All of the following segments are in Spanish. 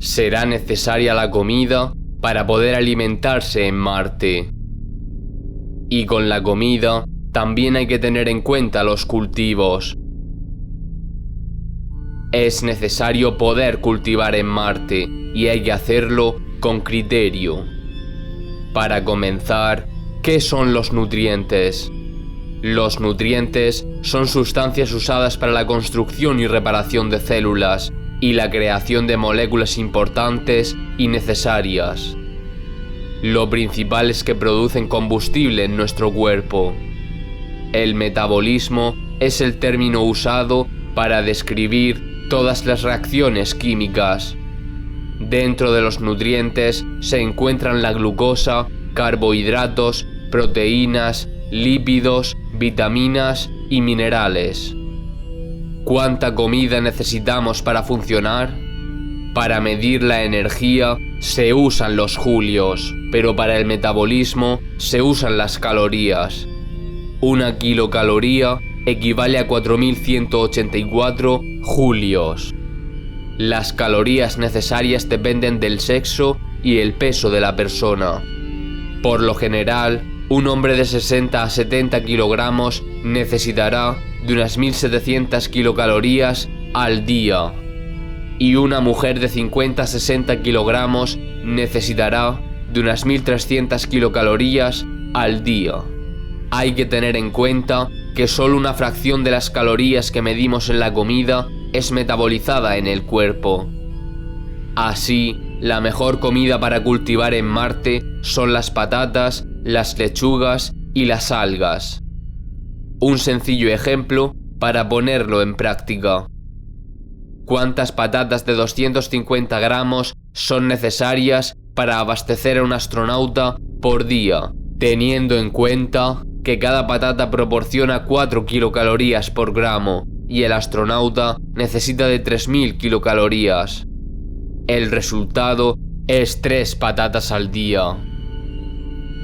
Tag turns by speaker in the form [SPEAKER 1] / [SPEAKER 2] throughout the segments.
[SPEAKER 1] será necesaria la comida para poder alimentarse en Marte. Y con la comida también hay que tener en cuenta los cultivos. Es necesario poder cultivar en Marte y hay que hacerlo con criterio. Para comenzar, ¿qué son los nutrientes? Los nutrientes son sustancias usadas para la construcción y reparación de células y la creación de moléculas importantes y necesarias. Lo principal es que producen combustible en nuestro cuerpo. El metabolismo es el término usado para describir todas las reacciones químicas. Dentro de los nutrientes se encuentran la glucosa, carbohidratos, proteínas, lípidos, vitaminas y minerales. ¿Cuánta comida necesitamos para funcionar? Para medir la energía se usan los julios, pero para el metabolismo se usan las calorías. Una kilocaloría equivale a 4184 julios. Las calorías necesarias dependen del sexo y el peso de la persona. Por lo general, un hombre de 60 a 70 kilogramos necesitará de unas 1700 kilocalorías al día. Y una mujer de 50 a 60 kilogramos necesitará de unas 1300 kilocalorías al día. Hay que tener en cuenta que solo una fracción de las calorías que medimos en la comida es metabolizada en el cuerpo. Así, la mejor comida para cultivar en Marte son las patatas, las lechugas y las algas. Un sencillo ejemplo para ponerlo en práctica. ¿Cuántas patatas de 250 gramos son necesarias para abastecer a un astronauta por día, teniendo en cuenta que cada patata proporciona 4 kilocalorías por gramo y el astronauta necesita de 3000 kilocalorías? El resultado es 3 patatas al día.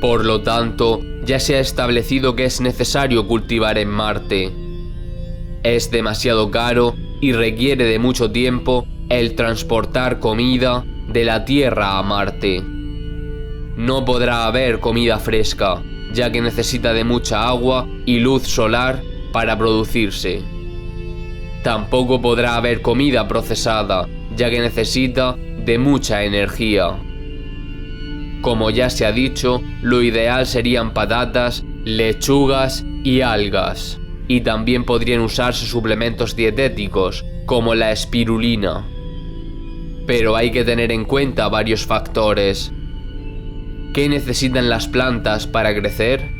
[SPEAKER 1] Por lo tanto, ya se ha establecido que es necesario cultivar en Marte. Es demasiado caro y requiere de mucho tiempo el transportar comida de la Tierra a Marte. No podrá haber comida fresca, ya que necesita de mucha agua y luz solar para producirse. Tampoco podrá haber comida procesada, ya que necesita de mucha energía. Como ya se ha dicho, lo ideal serían patatas, lechugas y algas. Y también podrían usarse suplementos dietéticos, como la espirulina. Pero hay que tener en cuenta varios factores. ¿Qué necesitan las plantas para crecer?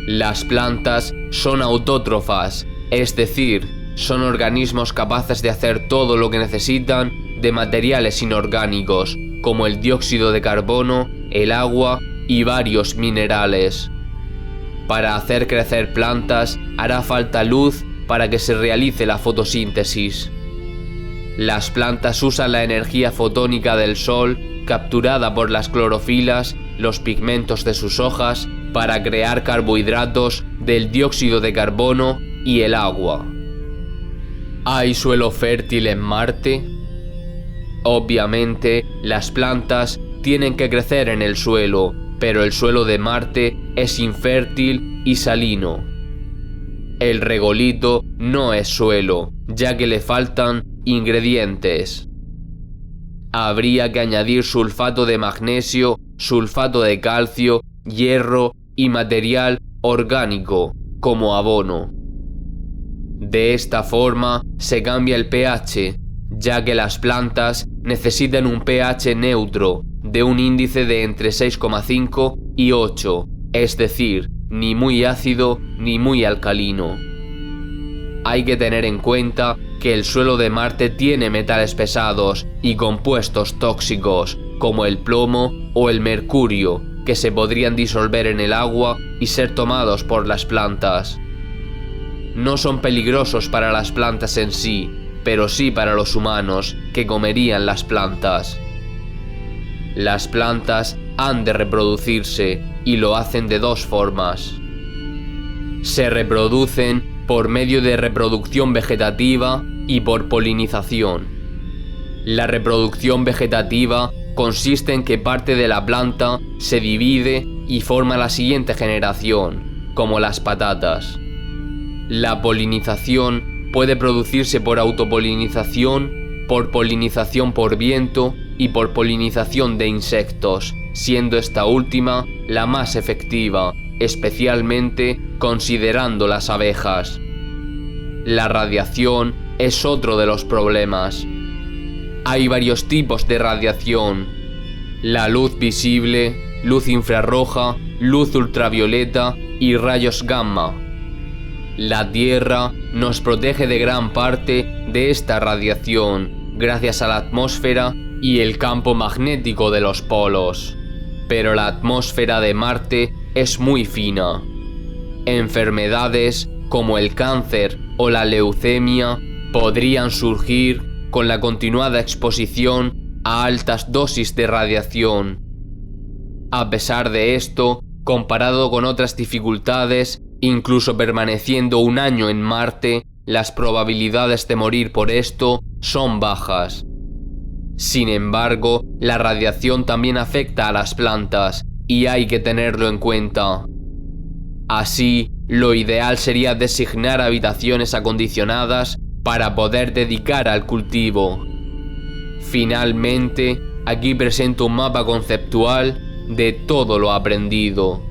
[SPEAKER 1] Las plantas son autótrofas, es decir, son organismos capaces de hacer todo lo que necesitan de materiales inorgánicos, como el dióxido de carbono, el agua y varios minerales. Para hacer crecer plantas hará falta luz para que se realice la fotosíntesis. Las plantas usan la energía fotónica del sol, capturada por las clorofilas, los pigmentos de sus hojas, para crear carbohidratos del dióxido de carbono y el agua. ¿Hay suelo fértil en Marte? Obviamente, las plantas tienen que crecer en el suelo, pero el suelo de Marte es infértil y salino. El regolito no es suelo, ya que le faltan ingredientes. Habría que añadir sulfato de magnesio, sulfato de calcio, hierro y material orgánico como abono. De esta forma se cambia el pH, ya que las plantas necesitan un pH neutro de un índice de entre 6,5 y 8, es decir, ni muy ácido ni muy alcalino. Hay que tener en cuenta que el suelo de Marte tiene metales pesados y compuestos tóxicos, como el plomo o el mercurio, que se podrían disolver en el agua y ser tomados por las plantas. No son peligrosos para las plantas en sí, pero sí para los humanos, que comerían las plantas. Las plantas han de reproducirse y lo hacen de dos formas. Se reproducen por medio de reproducción vegetativa y por polinización. La reproducción vegetativa consiste en que parte de la planta se divide y forma la siguiente generación, como las patatas. La polinización puede producirse por autopolinización, por polinización por viento y por polinización de insectos, siendo esta última la más efectiva, especialmente considerando las abejas. La radiación es otro de los problemas. Hay varios tipos de radiación: la luz visible, luz infrarroja, luz ultravioleta y rayos gamma. La Tierra nos protege de gran parte de esta radiación gracias a la atmósfera y el campo magnético de los polos. Pero la atmósfera de Marte es muy fina. Enfermedades como el cáncer o la leucemia podrían surgir con la continuada exposición a altas dosis de radiación. A pesar de esto, comparado con otras dificultades, incluso permaneciendo un año en Marte, las probabilidades de morir por esto son bajas. Sin embargo, la radiación también afecta a las plantas y hay que tenerlo en cuenta. Así, lo ideal sería designar habitaciones acondicionadas para poder dedicar al cultivo. Finalmente, aquí presento un mapa conceptual de todo lo aprendido.